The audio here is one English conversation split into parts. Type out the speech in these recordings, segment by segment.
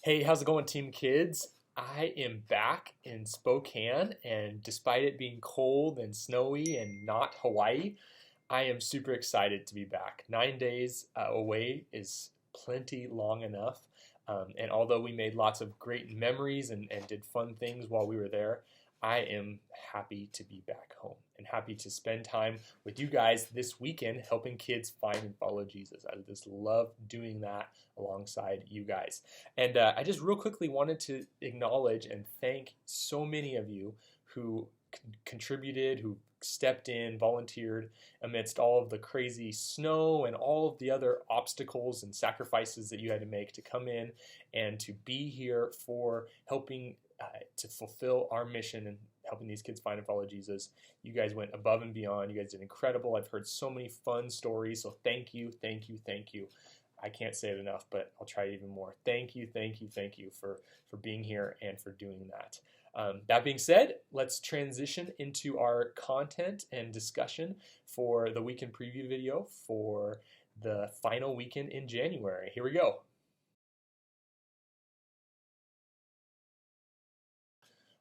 Hey, how's it going, Team Kids? I am back in Spokane, and despite it being cold and snowy and not Hawaii, I am super excited to be back. 9 days away is plenty long enough. And although we made lots of great memories and did fun things while we were there, I am happy to be back home and happy to spend time with you guys this weekend helping kids find and follow Jesus. I just love doing that alongside you guys. And I just real quickly wanted to acknowledge and thank so many of you who contributed, who stepped in, volunteered amidst all of the crazy snow and all of the other obstacles and sacrifices that you had to make to come in and to be here for helping to fulfill our mission and helping these kids find and follow Jesus. You guys went above and beyond. You guys did incredible. I've heard so many fun stories. So thank you, thank you, thank you. I can't say it enough, but I'll try even more. Thank you, thank you, thank you for being here and for doing that. That being said, let's transition into our content and discussion for the weekend preview video for the final weekend in January. Here we go.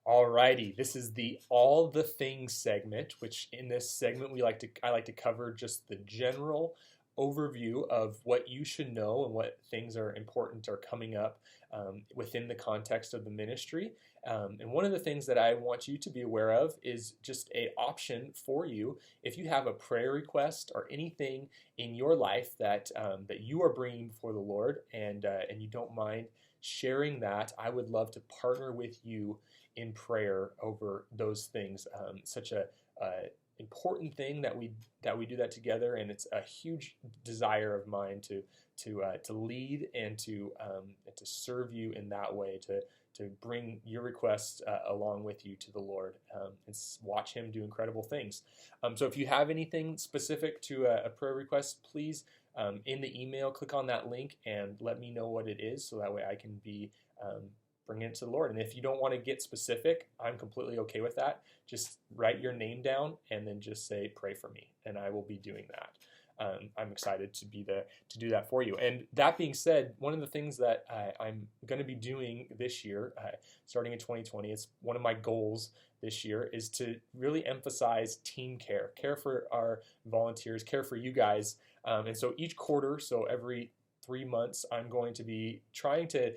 Alrighty, this is the all the things segment, which in this segment I like to cover just the general overview of what you should know and what things are important are coming up within the context of the ministry. And one of the things that I want you to be aware of is just a option for you if you have a prayer request or anything in your life that you are bringing before the Lord and you don't mind sharing that. I would love to partner with you in prayer over those things. Such a important thing that we do that together, and it's a huge desire of mine to lead and to serve you in that way, to bring your requests along with you to the Lord and watch Him do incredible things. So if you have anything specific to a prayer request, please in the email click on that link and let me know what it is, so that way I can be bring it to the Lord. And if you don't want to get specific, I'm completely okay with that. Just write your name down and then just say, pray for me, and I will be doing that. I'm excited to do that for you. And that being said, one of the things that I'm going to be doing this year, starting in 2020, it's one of my goals this year, is to really emphasize team care for our volunteers, care for you guys. And so each quarter, so every 3 months, I'm going to be trying to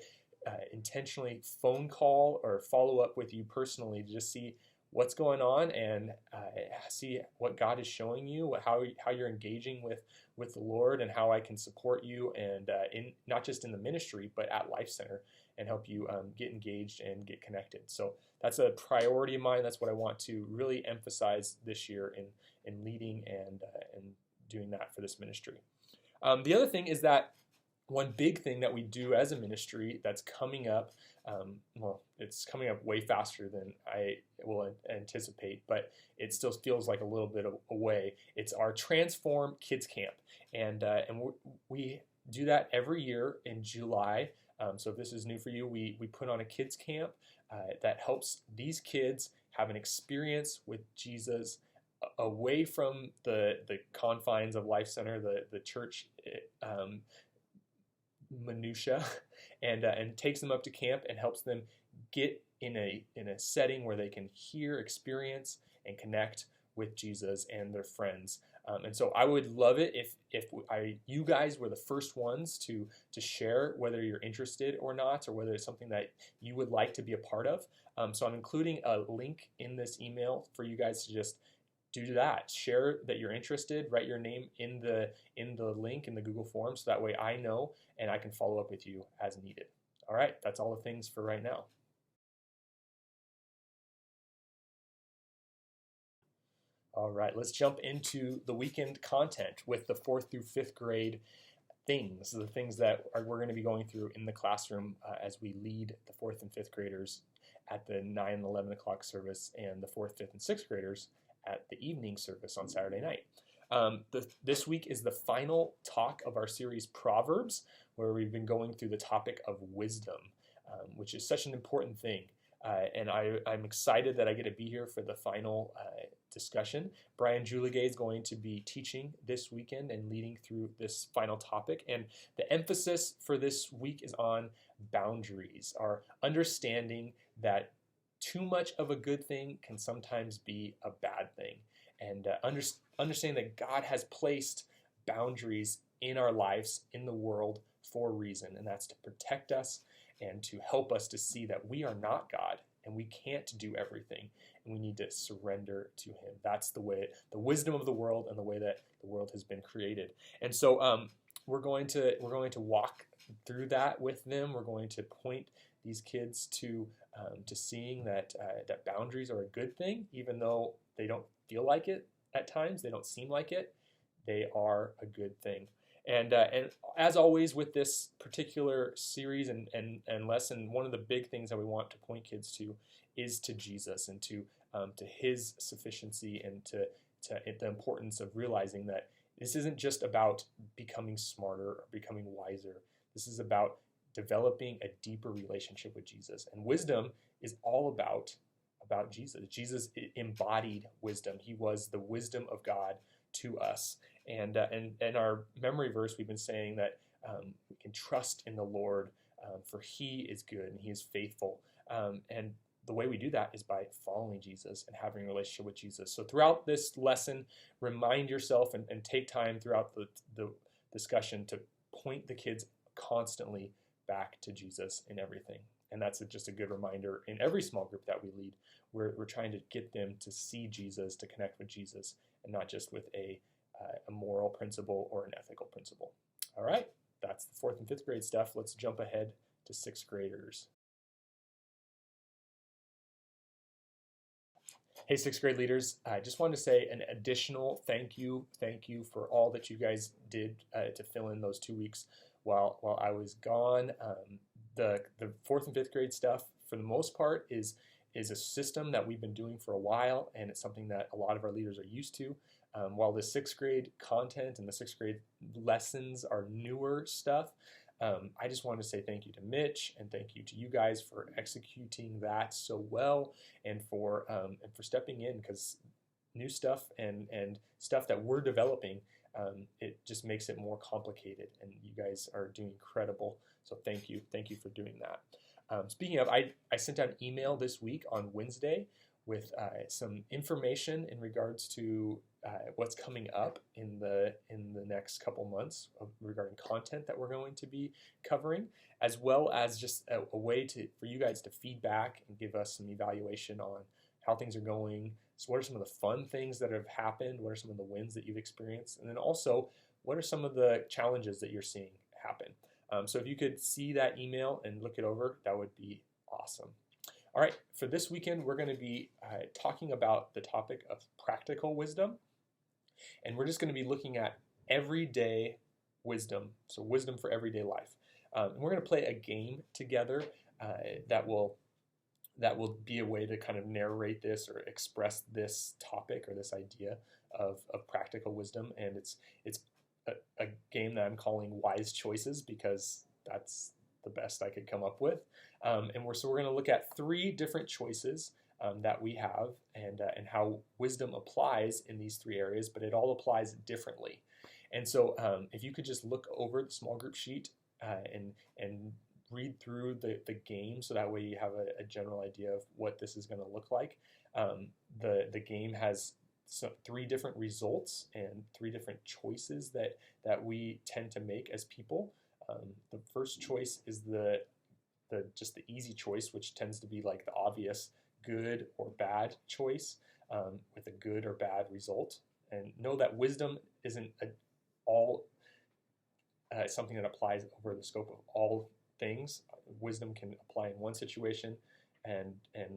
intentionally phone call or follow up with you personally to just see what's going on and see what God is showing you, how you're engaging with the Lord, and how I can support you and in not just in the ministry but at Life Center and help you get engaged and get connected. So that's a priority of mine. That's what I want to really emphasize this year in leading and doing that for this ministry. The other thing is that one big thing that we do as a ministry that's coming up, well, it's coming up way faster than I will anticipate, but it still feels like a little bit away. It's our Transform Kids Camp, and we do that every year in July. So if this is new for you, we put on a kids camp that helps these kids have an experience with Jesus away from the confines of Life Center, the church minutia, and takes them up to camp and helps them get in a setting where they can hear, experience, and connect with Jesus and their friends. And so I would love it if you guys were the first ones to share whether you're interested or not, or whether it's something that you would like to be a part of. So I'm including a link in this email for you guys to just do that. Share that you're interested. Write your name in the link in the Google form, so that way I know and I can follow up with you as needed. All right, that's all the things for right now. All right, let's jump into the weekend content with the 4th through 5th grade things, the things that we're going to be going through in the classroom as we lead the 4th and 5th graders at the 9 and 11 o'clock service, and the 4th, 5th, and 6th graders at the evening service on Saturday night. This week is the final talk of our series Proverbs, where we've been going through the topic of wisdom, which is such an important thing. And I'm excited that I get to be here for the final discussion. Brian Juligay is going to be teaching this weekend and leading through this final topic. And the emphasis for this week is on boundaries, our understanding that too much of a good thing can sometimes be a bad thing, and understanding that God has placed boundaries in our lives, in the world, for a reason, and that's to protect us and to help us to see that we are not God and we can't do everything, and we need to surrender to Him. That's the way, the wisdom of the world, and the way that the world has been created. And so we're going to walk through that with them. We're going to point these kids to seeing that that boundaries are a good thing, even though they don't feel like it at times. They don't seem like it. They are a good thing. And as always with this particular series and lesson, one of the big things that we want to point kids to is to Jesus, and to His sufficiency, and to the importance of realizing that this isn't just about becoming smarter or becoming wiser. This is about developing a deeper relationship with Jesus. And wisdom is all about Jesus. Jesus embodied wisdom. He was the wisdom of God to us. And our memory verse, we've been saying that we can trust in the Lord, for He is good and He is faithful. And the way we do that is by following Jesus and having a relationship with Jesus. So throughout this lesson, remind yourself and take time throughout the discussion to point the kids constantly back to Jesus in everything. And that's just a good reminder in every small group that we lead. We're trying to get them to see Jesus, to connect with Jesus, and not just with a moral principle or an ethical principle. All right, that's the 4th and 5th grade stuff. Let's jump ahead to 6th graders. Hey, 6th grade leaders, I just wanted to say an additional thank you for all that you guys did to fill in those 2 weeks while I was gone. The 4th and 5th grade stuff, for the most part, is a system that we've been doing for a while, and it's something that a lot of our leaders are used to. While the 6th grade content and the 6th grade lessons are newer stuff, I just wanted to say thank you to Mitch, and thank you to you guys for executing that so well, and for stepping in, because new stuff and stuff that we're developing, it just makes it more complicated, and you guys are doing incredible. So thank you for doing that. Speaking of, I sent out an email this week on Wednesday with some information in regards to what's coming up in the next couple months regarding content that we're going to be covering, as well as just a way for you guys to feedback and give us some evaluation on how things are going. So what are some of the fun things that have happened? What are some of the wins that you've experienced? And then also, what are some of the challenges that you're seeing happen? So if you could see that email and look it over, that would be awesome. All right, for this weekend, we're going to be talking about the topic of practical wisdom. And we're just going to be looking at everyday wisdom, so wisdom for everyday life. And we're going to play a game together that will be a way to kind of narrate this or express this topic or this idea of practical wisdom. And it's a game that I'm calling Wise Choices, because that's the best I could come up with. And we're going to look at 3 different choices that we have, and how wisdom applies in these 3 areas, but it all applies differently. And so if you could just look over the small group sheet and read through the game, so that way you have a general idea of what this is going to look like. The game has 3 different results and 3 different choices that we tend to make as people. The first choice is just the easy choice, which tends to be like the obvious good or bad choice, with a good or bad result. And know that wisdom isn't all something that applies over the scope of all things. Wisdom can apply in one situation and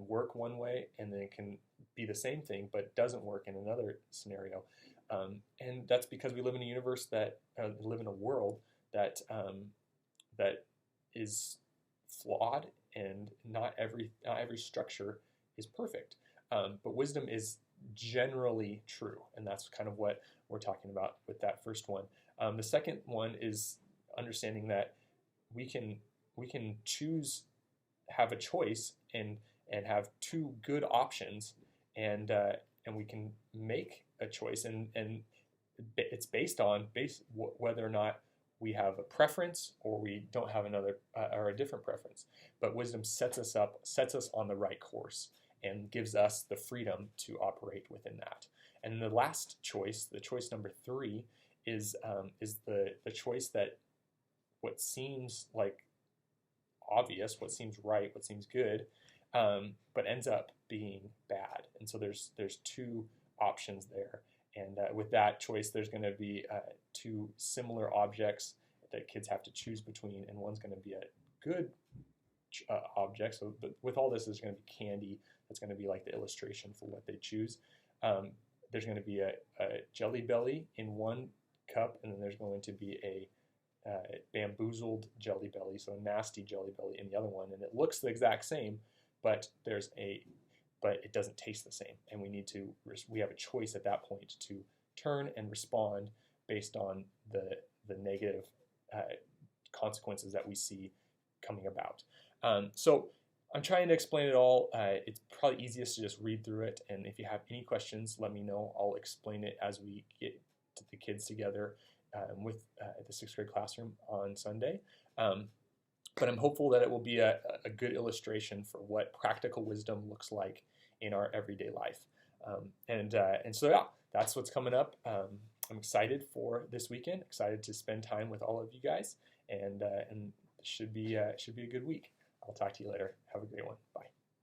work one way, and then it can be the same thing but doesn't work in another scenario. And that's because we live in a universe live in a world that is flawed, and not every structure is perfect. But wisdom is generally true, and that's kind of what we're talking about with that first one. The second one is understanding that we can choose, have a choice, and have 2 good options, and we can make a choice, and it's based on whether or not we have a preference or we don't have another or a different preference. But wisdom sets us up, sets us on the right course, and gives us the freedom to operate within that. And the last choice, the choice number 3, is the choice that what seems like obvious, what seems right, what seems good, but ends up being bad. And so there's 2 options there. And with that choice, there's going to be 2 similar objects that kids have to choose between, and one's going to be a good object. So, but with all this, there's going to be candy. That's going to be like the illustration for what they choose. There's going to be a Jelly Belly in one cup, and then there's going to be a bamboozled Jelly Belly, so a nasty Jelly Belly in the other one, and it looks the exact same, but it doesn't taste the same, and we have a choice at that point to turn and respond based on the negative consequences that we see coming about. So I'm trying to explain it all. It's probably easiest to just read through it, and if you have any questions, let me know. I'll explain it as we get to the kids together with the 6th grade classroom on Sunday. But I'm hopeful that it will be a good illustration for what practical wisdom looks like in our everyday life. And so, yeah, that's what's coming up. I'm excited for this weekend, excited to spend time with all of you guys, and it should be a good week. I'll talk to you later. Have a great one. Bye.